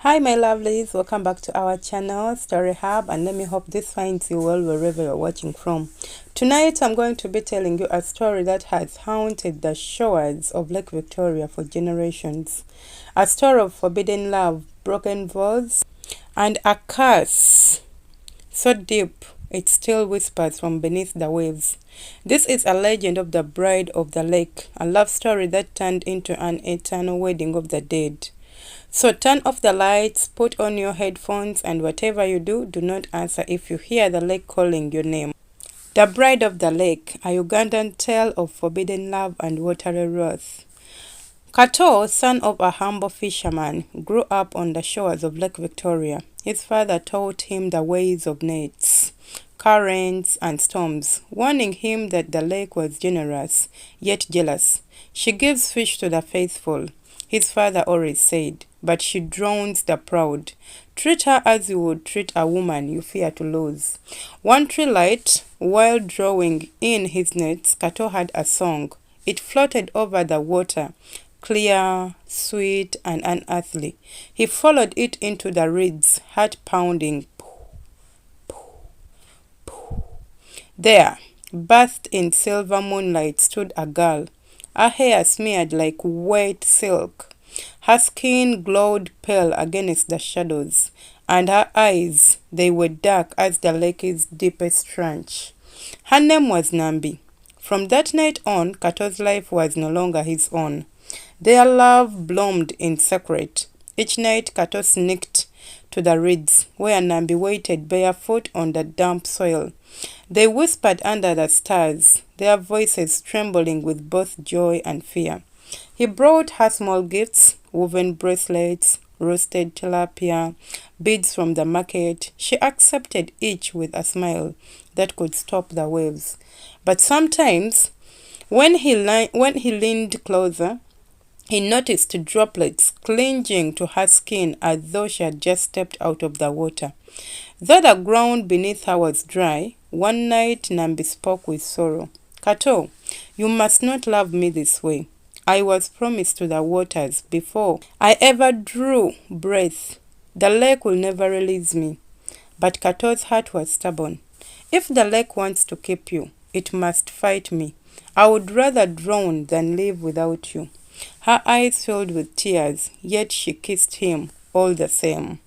Hi my lovelies, welcome back to our channel Story Hub, and let me hope this finds you well wherever you're watching from. Tonight I'm going to be telling you a story that has haunted the shores of Lake Victoria for generations. A story of forbidden love, broken vows, and a curse so deep it still whispers from beneath the waves. This is a legend of the Bride of the Lake, a love story that turned into an eternal wedding of the dead. So turn off the lights, put on your headphones, and whatever you do, do not answer if you hear the lake calling your name. The Bride of the Lake, a Ugandan tale of forbidden love and watery wrath. Kato, son of a humble fisherman, grew up on the shores of Lake Victoria. His father taught him the ways of nets, currents, and storms, warning him that the lake was generous, yet jealous. She gives fish to the faithful, his father always said, but she drowns the proud. Treat her as you would treat a woman you fear to lose. One twilight, while drawing in his nets, Kato had a song. It floated over the water, clear, sweet, and unearthly. He followed it into the reeds, heart pounding. There, bathed in silver moonlight, stood a girl, her hair smeared like wet silk. Her skin glowed pale against the shadows, and her eyes, they were dark as the lake's deepest trench. Her name was Nambi. From that night on, Kato's life was no longer his own. Their love bloomed in secret. Each night, Kato sneaked to the reeds, where Nambi waited barefoot on the damp soil. They whispered under the stars, their voices trembling with both joy and fear. He brought her small gifts, woven bracelets, roasted tilapia, beads from the market. She accepted each with a smile that could stop the waves. But sometimes, when he leaned closer, he noticed droplets clinging to her skin as though she had just stepped out of the water. Though the ground beneath her was dry, one night Nambi spoke with sorrow. Kato, you must not love me this way. I was promised to the waters before I ever drew breath. The lake will never release me. But Kato's heart was stubborn. If the lake wants to keep you, it must fight me. I would rather drown than live without you. Her eyes filled with tears, yet she kissed him all the same.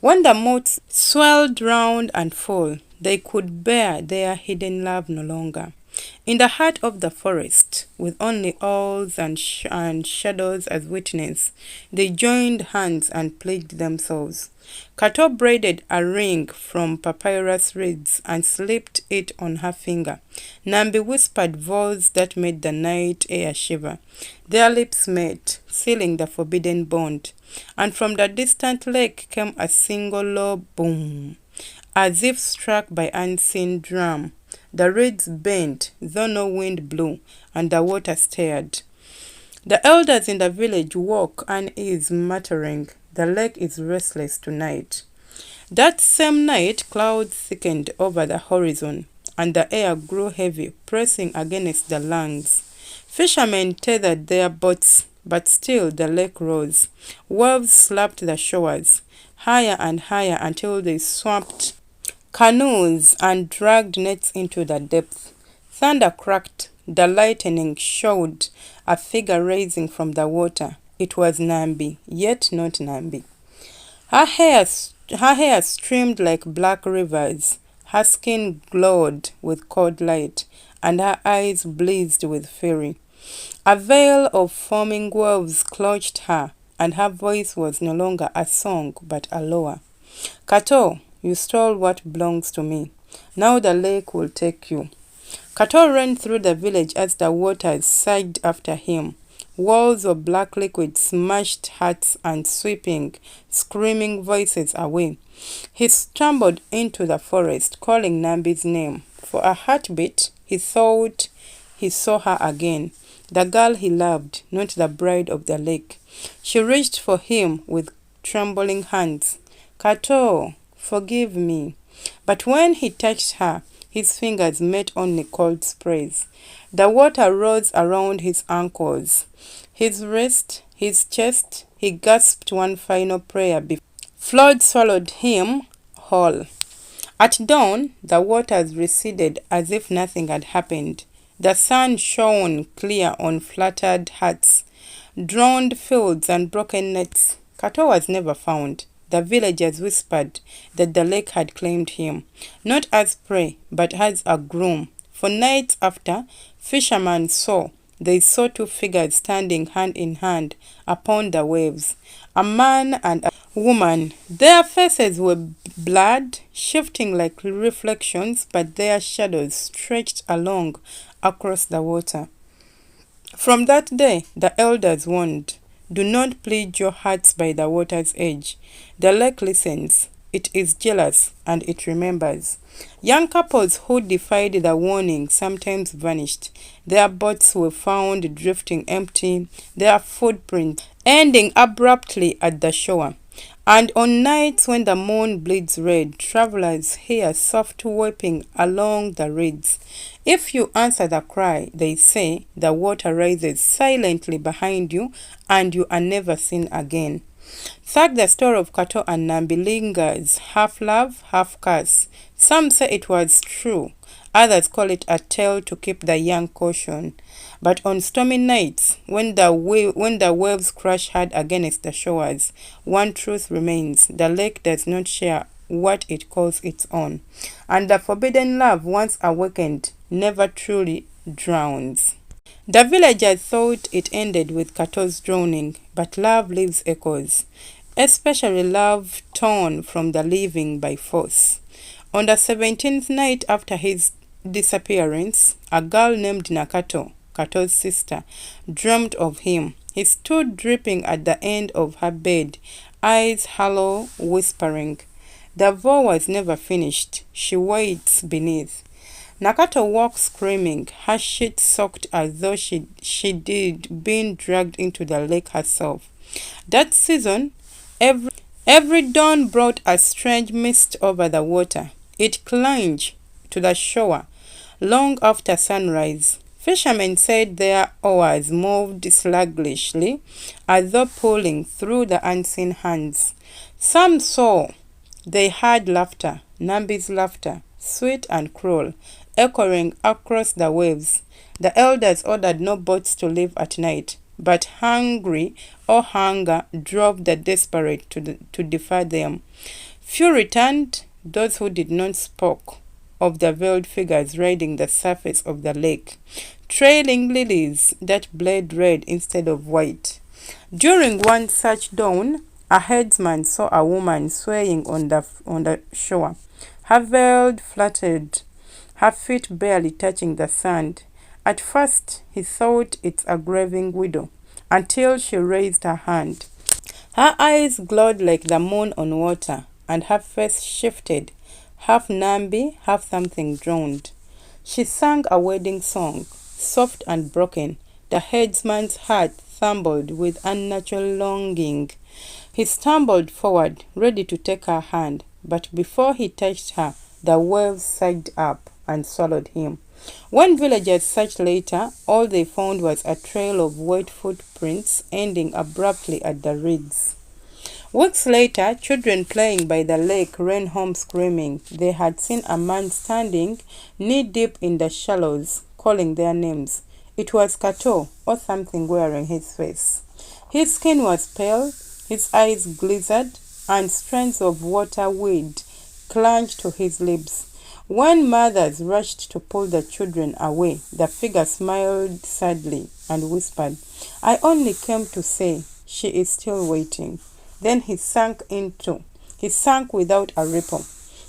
When the moats swelled round and full, they could bear their hidden love no longer. In the heart of the forest, with only owls and shadows as witness, they joined hands and pledged themselves. Kato braided a ring from papyrus reeds and slipped it on her finger. Nambi whispered vows that made the night air shiver. Their lips met, sealing the forbidden bond. And from the distant lake came a single low boom, as if struck by unseen drum. The reeds bent, though no wind blew, and the water stirred. The elders in the village woke unease, muttering, "The lake is restless tonight." That same night, clouds thickened over the horizon, and the air grew heavy, pressing against the lungs. Fishermen tethered their boats, but still the lake rose. Waves slapped the shores, higher and higher until they swamped canoes and dragged nets into the depths. Thunder cracked. The lightning showed a figure rising from the water. It was Nambi, yet not Nambi. Her hair streamed like black rivers. Her skin glowed with cold light, and her eyes blazed with fury. A veil of foaming waves clutched her, and her voice was no longer a song but a loa. Kato, you stole what belongs to me. Now the lake will take you. Kato ran through the village as the waters surged after him. Walls of black liquid smashed hearts and sweeping, screaming voices away. He stumbled into the forest, calling Nambi's name. For a heartbeat, he thought he saw her again. The girl he loved, not the bride of the lake. She reached for him with trembling hands. Kato, forgive me. But when he touched her, his fingers met only cold sprays. The water rose around his ankles. his wrist, his chest. He gasped one final prayer before flood swallowed him whole. At dawn, the waters receded as if nothing had happened. The sun shone clear on flattered huts, drowned fields, and broken nets. Kato was never found. The villagers whispered that the lake had claimed him, not as prey, but as a groom. For nights after, fishermen they saw two figures standing hand in hand upon the waves, a man and a woman. Their faces were blurred, shifting like reflections, but their shadows stretched along across the water. From that day, the elders warned, "Do not plead your hearts by the water's edge. The lake listens, it is jealous, and it remembers." Young couples who defied the warning sometimes vanished. Their boats were found drifting empty, their footprints ending abruptly at the shore. And on nights when the moon bleeds red, travelers hear soft weeping along the reeds. If you answer the cry, they say, the water rises silently behind you and you are never seen again. Thus the story of Kato and Nambi lingers, half love, half curse. Some say it was true, others call it a tale to keep the young caution. But on stormy nights, when the waves crash hard against the shores, one truth remains: the lake does not share what it calls its own, and the forbidden love once awakened never truly drowns. The villagers thought it ended with Kato's drowning, but love leaves echoes, especially love torn from the living by force. On the 17th night after his disappearance, a girl named Nakato, Kato's sister, dreamed of him. He stood dripping at the end of her bed, eyes hollow, whispering. The vow was never finished. She waits beneath. Nakato woke screaming, her sheet soaked as though she'd been dragged into the lake herself. That season, every dawn brought a strange mist over the water. It clung to the shore long after sunrise. Fishermen said their oars moved sluggishly as though pulling through the unseen hands. Some saw they heard laughter, Nambi's laughter, sweet and cruel, echoing across the waves. The elders ordered no boats to leave at night, but hunger drove the desperate to defy them. Few returned. Those who did not spoke of the veiled figures riding the surface of the lake, trailing lilies that bled red instead of white. During one such dawn, a herdsman saw a woman swaying on the shore. Her veil fluttered, her feet barely touching the sand. At first, he thought it's a grieving widow, until she raised her hand. Her eyes glowed like the moon on water, and her face shifted, half Nambi, half something drowned. She sang a wedding song, soft and broken. The headsman's heart thumbled with unnatural longing. He stumbled forward, ready to take her hand, but before he touched her, the waves surged up and swallowed him. When villagers searched later, all they found was a trail of wet footprints ending abruptly at the reeds. Weeks later, children playing by the lake ran home screaming. They had seen a man standing knee-deep in the shallows, calling their names. It was Kato, or something wearing his face. His skin was pale, his eyes glistened, and strands of water weed clung to his lips. When mothers rushed to pull the children away, the figure smiled sadly and whispered, "I only came to say she is still waiting." Then he sank without a ripple.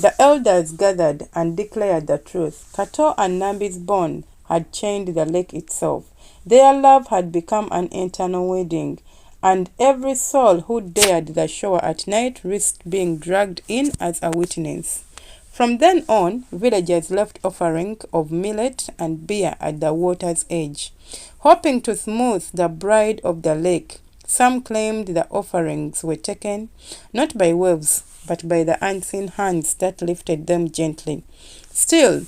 The elders gathered and declared the truth. Kato and Nambi's bond had chained the lake itself. Their love had become an eternal wedding, and every soul who dared the shore at night risked being dragged in as a witness. From then on, villagers left offerings of millet and beer at the water's edge, hoping to smooth the bride of the lake. Some claimed the offerings were taken not by waves, but by the unseen hands that lifted them gently. Still,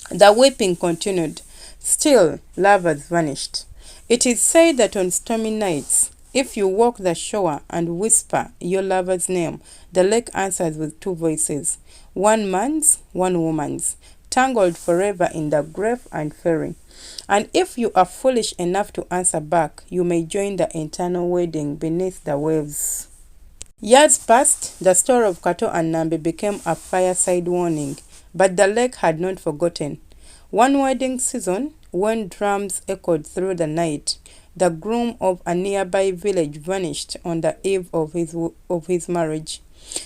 the weeping continued. Still, lovers vanished. It is said that on stormy nights, if you walk the shore and whisper your lover's name, the lake answers with two voices, one man's, one woman's, tangled forever in the grave and ferry. And if you are foolish enough to answer back, you may join the eternal wedding beneath the waves. Years passed, the story of Kato and Nambi became a fireside warning, but the lake had not forgotten. One wedding season, when drums echoed through the night, the groom of a nearby village vanished on the eve of his marriage.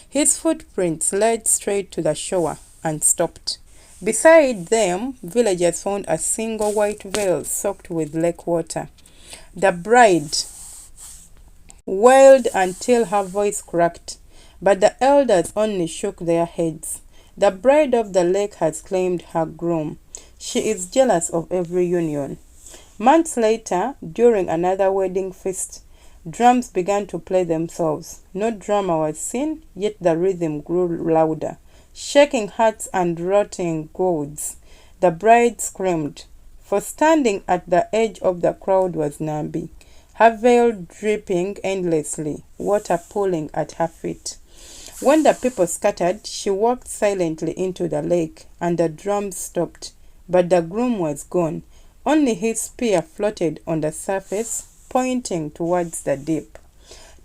His footprints led straight to the shore and stopped. Beside them, villagers found a single white veil soaked with lake water. The bride wailed until her voice cracked, but the elders only shook their heads. The bride of the lake has claimed her groom. She is jealous of every union. Months later, during another wedding feast, drums began to play themselves. No drummer was seen, yet the rhythm grew louder, shaking hearts and rotting gourds. The bride screamed, for standing at the edge of the crowd was Nambi, her veil dripping endlessly, water pooling at her feet. When the people scattered, she walked silently into the lake, and the drums stopped. But the groom was gone. Only his spear floated on the surface, pointing towards the deep.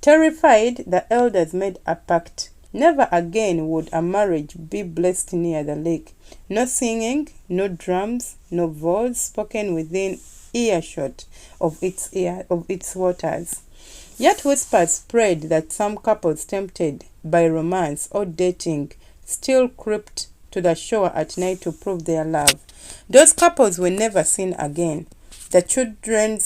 Terrified, the elders made a pact. Never again would a marriage be blessed near the lake. No singing, no drums, no voice spoken within earshot of its waters. Yet whispers spread that some couples tempted by romance or dating still crept to the shore at night to prove their love. Those couples were never seen again. The children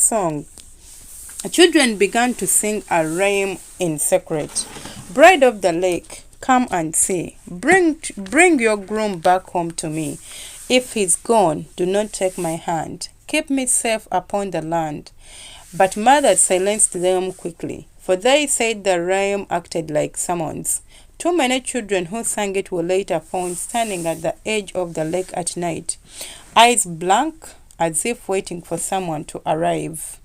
began to sing a rhyme in secret. Bride of the lake, come and see. Bring your groom back home to me. If he's gone, do not take my hand. Keep me safe upon the land. But mothers silenced them quickly, for they said the rhyme acted like summons. Too many children who sang it were later found standing at the edge of the lake at night, eyes blank, as if waiting for someone to arrive.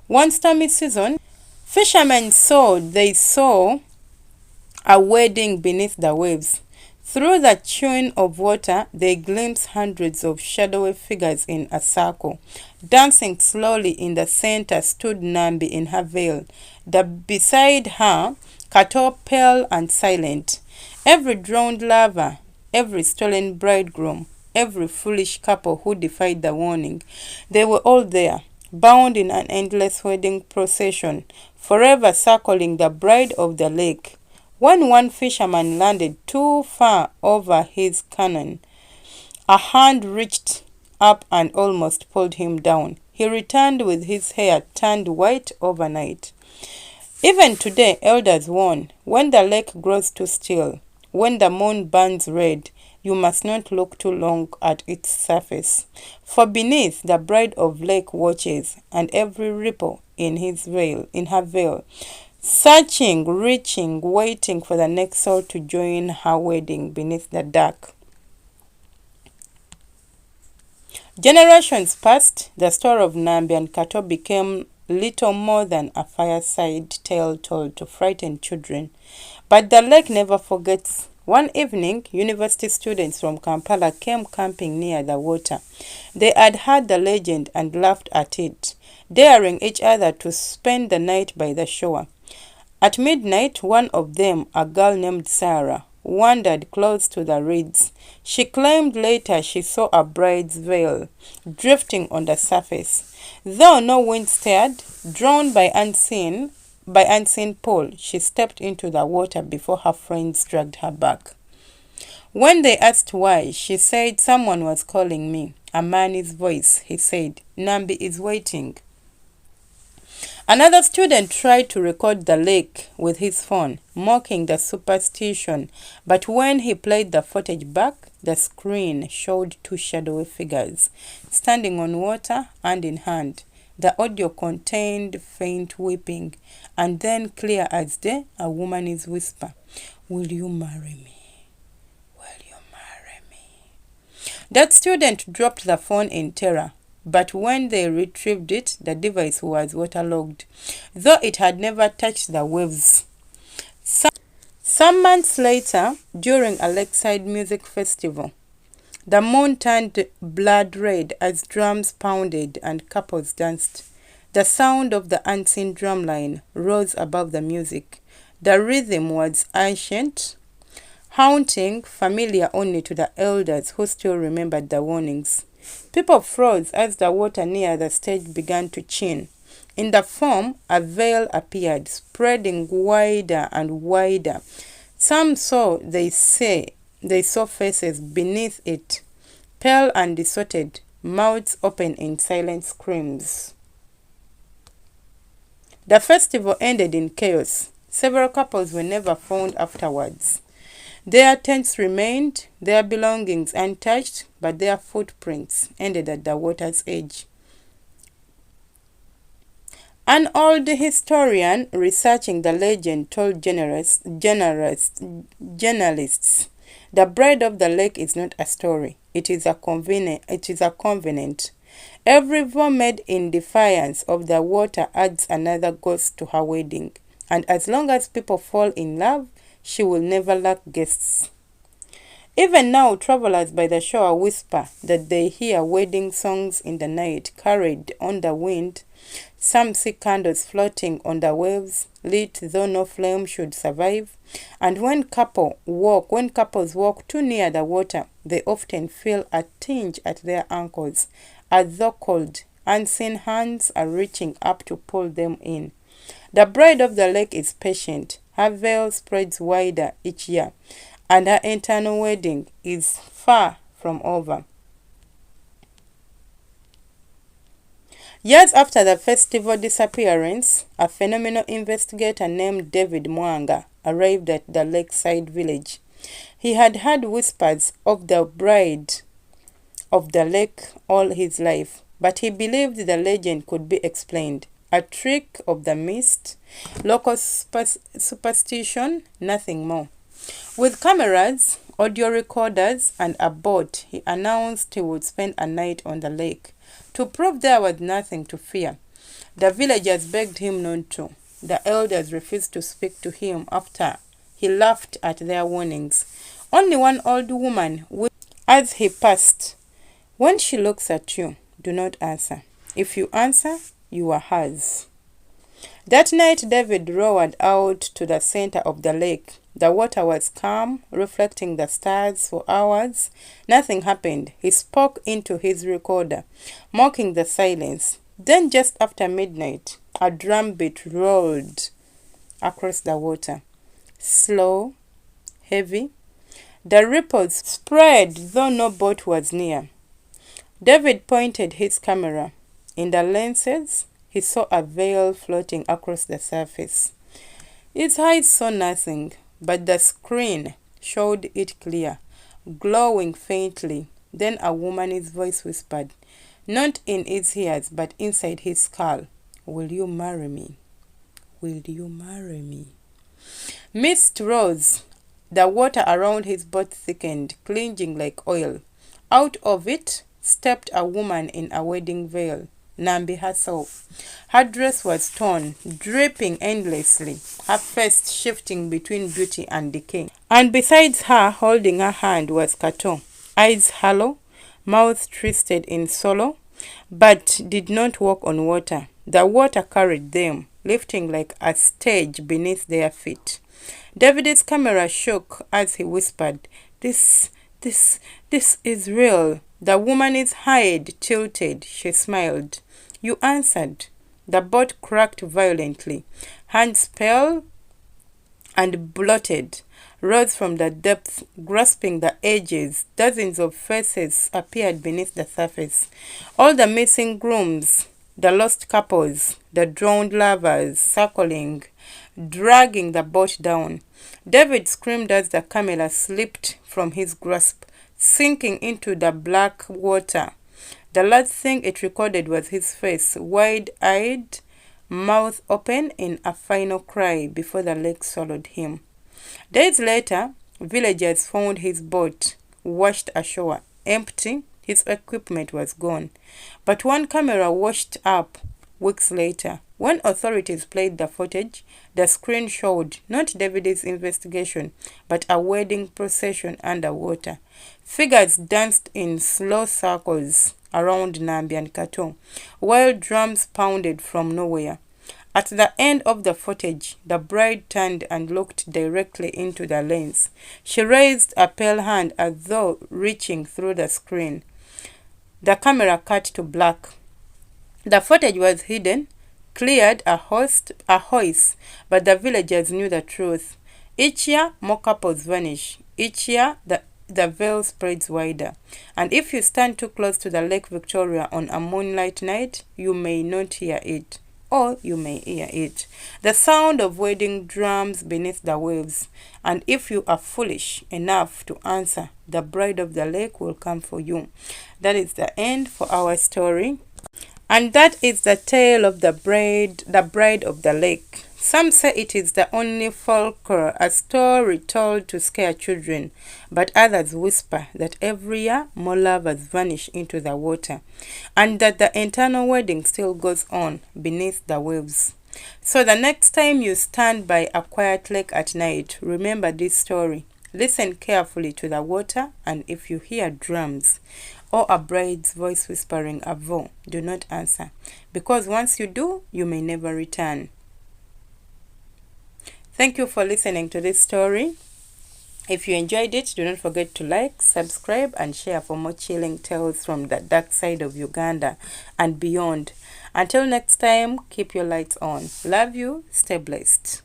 One stormy season, fishermen saw a wedding beneath the waves. Through the churn of water, they glimpsed hundreds of shadowy figures in a circle. Dancing slowly in the center stood Nambi in her veil. Beside her, Kato, pale and silent. Every drowned lover, every stolen bridegroom, every foolish couple who defied the warning, they were all there, bound in an endless wedding procession, forever circling the bride of the lake. When one fisherman landed too far over his cannon, a hand reached up and almost pulled him down. He returned with his hair turned white overnight. Even today, elders warn, when the lake grows too still, when the moon burns red, you must not look too long at its surface. For beneath, the bride of lake watches, and every ripple in her veil, searching, reaching, waiting for the next soul to join her wedding beneath the dark. Generations passed, the story of Nambi and Kato became little more than a fireside tale told to frighten children. But the lake never forgets. One evening, university students from Kampala came camping near the water. They had heard the legend and laughed at it, daring each other to spend the night by the shore. At midnight, one of them, a girl named Sarah, wandered close to the reeds. She claimed later she saw a bride's veil drifting on the surface. Though no wind stirred, drawn by unseen pull, she stepped into the water before her friends dragged her back. When they asked why, she said, "Someone was calling me." "A man's voice," he said. "Nambi is waiting." Another student tried to record the lake with his phone, mocking the superstition, but when he played the footage back, the screen showed two shadowy figures standing on water, hand in hand. The audio contained faint weeping, and then clear as day, a woman's whisper, "Will you marry me? Will you marry me?" That student dropped the phone in terror. but when they retrieved it, the device was waterlogged, though it had never touched the waves. Some months later, during a lakeside music festival, the moon turned blood red as drums pounded and couples danced. The sound of the unseen drumline rose above the music. The rhythm was ancient, haunting, familiar only to the elders who still remembered the warnings. People froze as the water near the stage began to chin. In the foam, a veil appeared, spreading wider and wider. Some saw, they saw faces beneath it, pale and distorted, mouths open in silent screams. The festival ended in chaos. Several couples were never found afterwards. Their tents remained, their belongings untouched, but their footprints ended at the water's edge. An old historian researching the legend told journalists, the bride of the lake is not a story. It is a covenant. Every vow made in defiance of the water adds another ghost to her wedding. And as long as people fall in love, she will never lack guests. Even now, travelers by the shore whisper that they hear wedding songs in the night, carried on the wind. Some see candles floating on the waves, lit though no flame should survive. And when couples walk too near the water, they often feel a tinge at their ankles, as though cold, unseen hands are reaching up to pull them in. The bride of the lake is patient. Her veil spreads wider each year, and her eternal wedding is far from over. Years after the festival disappearance, a phenomenal investigator named David Mwanga arrived at the lakeside village. He had heard whispers of the bride of the lake all his life, but he believed the legend could be explained. A trick of the mist, local superstition, nothing more. With cameras, audio recorders, and a boat, he announced he would spend a night on the lake. To prove there was nothing to fear, the villagers begged him not to. The elders refused to speak to him after he laughed at their warnings. Only one old woman whispered as he passed, "When she looks at you, do not answer. If you answer, you are hers." That night, David rowered out to the center of the lake. The water was calm, reflecting the stars for hours. Nothing happened. He spoke into his recorder, mocking the silence. Then, just after midnight, a drumbeat rolled across the water. Slow, heavy. The ripples spread, though no boat was near. David pointed his camera. In the lenses, he saw a veil floating across the surface. His eyes saw nothing, but the screen showed it clear, glowing faintly. Then a woman's voice whispered, not in his ears, but inside his skull, "Will you marry me? Will you marry me?" Mist rose. The water around his boat thickened, clinging like oil. Out of it stepped a woman in a wedding veil, Nambi herself. Her dress was torn, dripping endlessly, her face shifting between beauty and decay. And besides her, holding her hand, was Kato, eyes hollow, mouth twisted in sorrow, but did not walk on water. The water carried them, lifting like a stage beneath their feet. David's camera shook as he whispered, This is real." The woman's head tilted. She smiled. "You answered." The boat cracked violently. Hands pale and bloated rose from the depths, grasping the edges. Dozens of faces appeared beneath the surface. All the missing grooms, the lost couples, the drowned lovers circling, dragging the boat down. David screamed as the camera slipped from his grasp, sinking into the black water. The last thing it recorded was his face, wide-eyed, mouth open in a final cry before the lake swallowed him. Days later, villagers found his boat washed ashore, empty, his equipment was gone. But one camera washed up weeks later. When authorities played the footage, the screen showed not David's investigation, but a wedding procession underwater. Figures danced in slow circles around Nambi and Kato, while drums pounded from nowhere. At the end of the footage, the bride turned and looked directly into the lens. She raised a pale hand as though reaching through the screen. The camera cut to black. The footage was hidden, cleared a hoist, but the villagers knew the truth. Each year, more couples vanish. Each year, the veil spreads wider. And if you stand too close to the Lake Victoria on a moonlight night, you may not hear it. Or you may hear it. The sound of wedding drums beneath the waves. And if you are foolish enough to answer, the bride of the lake will come for you. That is the end for our story. And that is the tale of the bride of the lake. Some say it is the only folklore, a story told to scare children, but others whisper that every year more lovers vanish into the water, and that the eternal wedding still goes on beneath the waves. So the next time you stand by a quiet lake at night, remember this story. Listen carefully to the water, and if you hear drums or a bride's voice whispering a vow, do not answer, because once you do, you may never return. Thank you for listening to this story. If you enjoyed it, do not forget to like, subscribe, and share for more chilling tales from the dark side of Uganda and beyond. Until next time, keep your lights on. Love you. Stay blessed.